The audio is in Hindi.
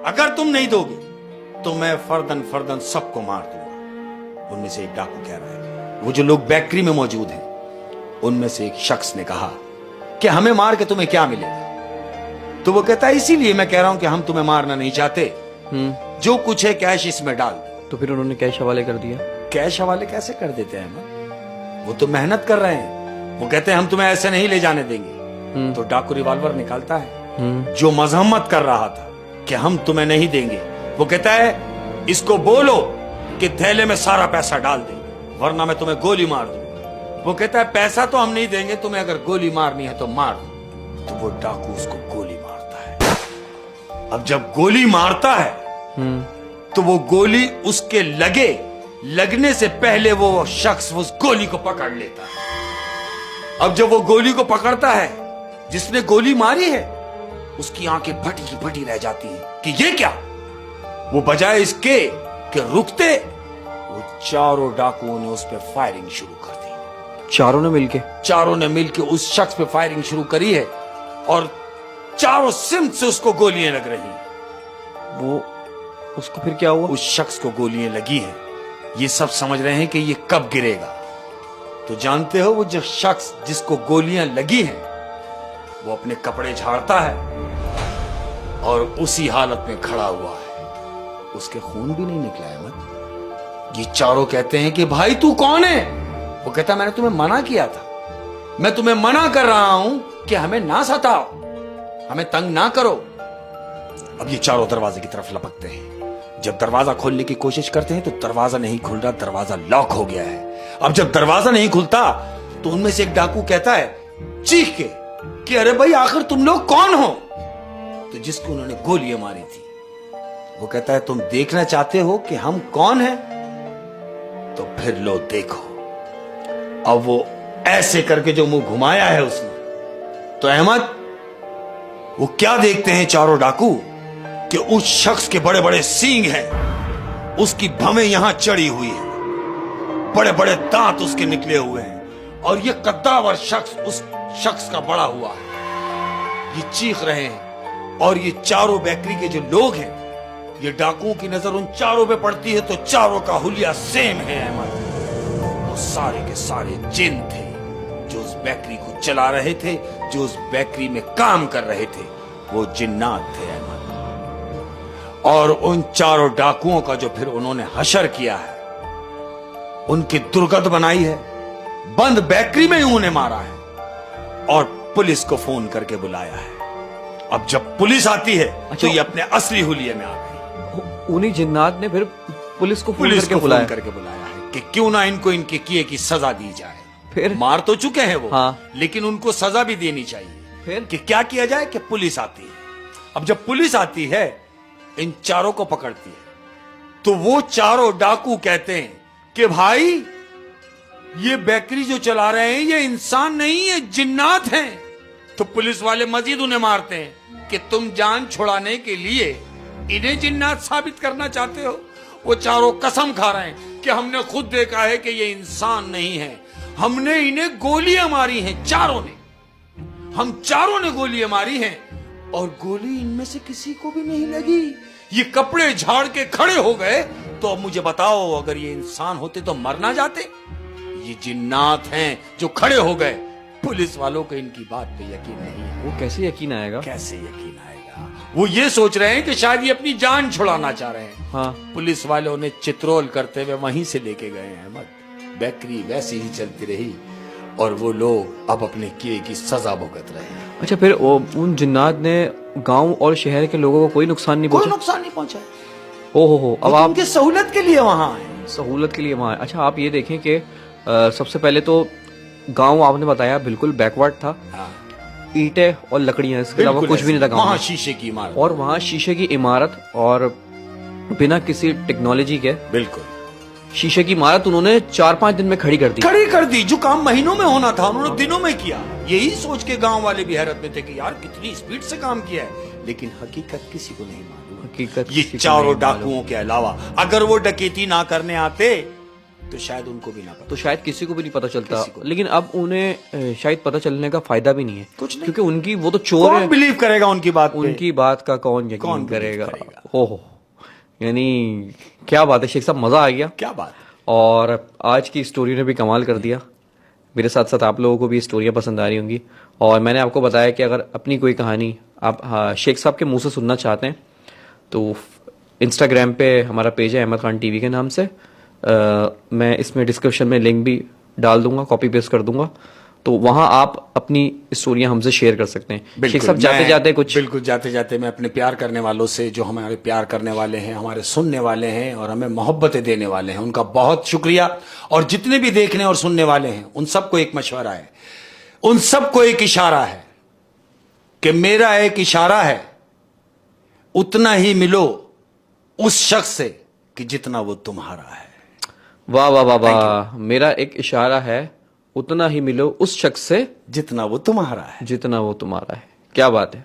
अगर तुम नहीं दोगे तो मैं फर्दन फर्दन सबको मार दूंगा। उनमें से एक डाकू कह रहा है। वो जो लोग बेकरी में मौजूद हैं उनमें से एक शख्स ने कहा कि हमें मार के तुम्हें क्या मिलेगा? तो वो कहता है इसीलिए मैं कह रहा हूं कि हम तुम्हें मारना नहीं चाहते। जो कुछ है कैश इसमें डाल। तो फिर उन्होंने कैश हवाले कर दिया। कैश हवाले कैसे कर देते हैं? वो तो मेहनत कर रहे हैं। वो कहते हैं हम तुम्हें ऐसे नहीं ले जाने देंगे। तो डाकू रिवॉल्वर निकालता है। जो मजम्मत कर रहा था कि हम तुम्हें नहीं देंगे, वो कहता है इसको बोलो कि थैले में सारा पैसा डाल दे वरना मैं तुम्हें गोली मार दूं। वो कहता है पैसा तो हम नहीं देंगे, तुम्हें अगर गोली मारनी है तो मार दो। तो वो डाकू उसको गोली मारता है। अब जब गोली मारता है तो वो गोली उसके लगने से पहले वो शख्स उस गोली को पकड़ लेता है। अब जब वो गोली को पकड़ता है, जिसने गोली मारी है उसकी आंखें फटी की फटी रह जाती हैं कि ये क्या। वो बजाय इसके कि रुकते, वो चारों डाकुओं ने उस पर फायरिंग शुरू कर दी। चारों ने मिलके उस शख्स पे फायरिंग शुरू करी है और चारों सिमत से उसको गोलियां लग रही हैं। वो उसको फिर क्या हुआ? उस शख्स को गोलियां लगी हैं। ये सब समझ रहे हैं कि ये कब गिरेगा। तो जानते हो वो जो शख्स जिसको गोलियां लगी हैं वो अपने कपड़े झाड़ता है और उसी हालत में खड़ा हुआ है। उसके खून भी नहीं निकला है। मत ये चारों कहते हैं कि भाई तू कौन है? वो कहता मैंने तुम्हें मना किया था। मैं तुम्हें मना कर रहा हूं कि हमें ना सताओ, हमें तंग ना करो। अब ये चारों दरवाजे की तरफ लपकते हैं। जब दरवाजा खोलने की कोशिश करते हैं तो दरवाजा नहीं खुल रहा, दरवाजा लॉक हो गया है। अब जब दरवाजा नहीं खुलता तो उनमें से एक डाकू कहता है चीख के कि अरे भाई आखिर तुम लोग कौन हो? तो जिसको उन्होंने गोलियां मारी थी वो कहता है तुम देखना चाहते हो कि हम कौन हैं? तो फिर लो देखो। अब वो ऐसे करके जो मुंह घुमाया है उसने, तो अहमद वो क्या देखते हैं चारों डाकू कि उस शख्स के बड़े बड़े सींग हैं, उसकी भवें यहां चढ़ी हुई है, बड़े बड़े दांत उसके निकले हुए हैं और ये कद्दावर शख्स उस शख्स का बड़ा हुआ है। ये चीख रहे हैं और ये चारों बेकरी के जो लोग हैं, ये डाकुओं की नजर उन चारों पे पड़ती है तो चारों का हुलिया सेम है अहमद। वो सारे के सारे जिन थे जो उस बेकरी को चला रहे थे, जो उस बेकरी में काम कर रहे थे, वो जिन्नात थे अहमद। और उन चारों डाकुओं का जो फिर उन्होंने हशर किया है, उनकी दुर्गत बनाई है, बंद बेकरी में ही उन्हें मारा है और पुलिस को फोन करके बुलाया है। अब जब पुलिस आती है तो ये अपने असली हुलिये में आ गई। उन्हीं जिन्नात ने फिर पुलिस को फोन करके बुलाया है कि क्यों ना इनको इनके किए की सजा दी जाए। फिर मार तो चुके हैं वो, हाँ। लेकिन उनको सजा भी देनी चाहिए। फिर कि क्या किया जाए कि पुलिस आती है। अब जब पुलिस आती है इन चारों को पकड़ती है तो वो चारों डाकू कहते हैं कि भाई ये बेकरी जो चला रहे हैं ये इंसान नहीं है, जिन्नात हैं। तो पुलिस वाले मजीद उन्हें मारते हैं कि तुम जान छुड़ाने के लिए इन्हें जिन्नात साबित करना चाहते हो। वो चारों कसम खा रहे हैं कि हमने खुद देखा है कि ये इंसान नहीं है, हमने इन्हें गोलियां मारी हैं, चारों ने, हम चारों ने गोलियां मारी हैं और गोली इनमें से किसी को भी नहीं लगी। ये कपड़े झाड़ के खड़े हो गए। तो अब मुझे बताओ अगर ये इंसान होते तो मर ना जाते? ये जिन्नात हैं जो खड़े हो गए। पुलिस वालों को इनकी बात पे यकीन नहीं है। वो कैसे यकीन आएगा? कैसे यकीन आएगा? वो ये सोच रहे हैं कि शायद ये अपनी जान छुड़ाना चाह रहे हैं। हाँ। पुलिस वाले उन्हें चित्रोल करते हुए वहीं से लेके गए हैं। बेकरी वैसी ही चलती रही और वो लोग अब अपने किए की सजा भुगत रहे हैं। अच्छा, फिर उन जिन्नात ने गांव और शहर के लोगों को कोई नुकसान नहीं पहुंचा? कोई नुकसान नहीं पहुंचा। हो अब आप उनकी सहूलत के लिए वहां है। सहूलत के लिए वहां है। अच्छा, आप ये देखें कि सबसे पहले तो गांव आपने बताया बिल्कुल बैकवर्ड था। हाँ। ईंटें और लकड़ियां, इसके अलावा कुछ भी नहीं था गांव वहां में। शीशे की इमारत, और वहां शीशे की इमारत और बिना किसी टेक्नोलॉजी के बिल्कुल शीशे की इमारत उन्होंने 4-5 दिन में खड़ी कर दी। जो काम महीनों में होना था उन्होंने दिनों में किया। यही सोच के गांव वाले भी हैरत में थे कि यार कितनी स्पीड से काम किया है। लेकिन हकीकत किसी को नहीं मालूम। हकीकत ये चारों डाकुओं के अलावा अगर वो डकैती ना करने आते तो शायद उनको भी ना पता। तो शायद किसी को भी नहीं पता चलता, किसी को। लेकिन अब उन्हें शायद पता चलने का फायदा भी नहीं है, कुछ नहीं। क्योंकि उनकी वो तो चोर कौन है, बिलीव करेगा उनकी बात पे? उनकी बात का कौन यकीन कौन believe करेगा। करेगा? ओहो, यानी क्या बात है शेख साहब, मजा आ गया। क्या बात। और आज की स्टोरी ने भी कमाल कर दिया। मेरे साथ साथ आप लोगों को भी स्टोरियां पसंद आ रही होंगी। और मैंने आपको बताया कि अगर अपनी कोई कहानी आप शेख साहब के मुंह से सुनना चाहते हैं तो इंस्टाग्राम पे हमारा पेज है अहमद खान टीवी के नाम से। मैं इसमें डिस्क्रिप्शन में लिंक भी डाल दूंगा, कॉपी पेस्ट कर दूंगा, तो वहां आप अपनी स्टोरियां हमसे शेयर कर सकते हैं। शेख साहब जाते जाते कुछ, बिल्कुल जाते जाते मैं अपने प्यार करने वालों से, जो हमारे प्यार करने वाले हैं, हमारे सुनने वाले हैं और हमें मोहब्बतें देने वाले हैं, उनका बहुत शुक्रिया। और जितने भी देखने और सुनने वाले हैं उन सबको एक मशवरा है, उन सबको एक इशारा है कि मेरा एक इशारा है, उतना ही मिलो उस शख्स से कि जितना वो तुम्हारा है। वाह वाह वाह वाह, मेरा एक इशारा है, उतना ही मिलो उस शख्स से जितना वो तुम्हारा है। जितना वो तुम्हारा है। क्या बात है।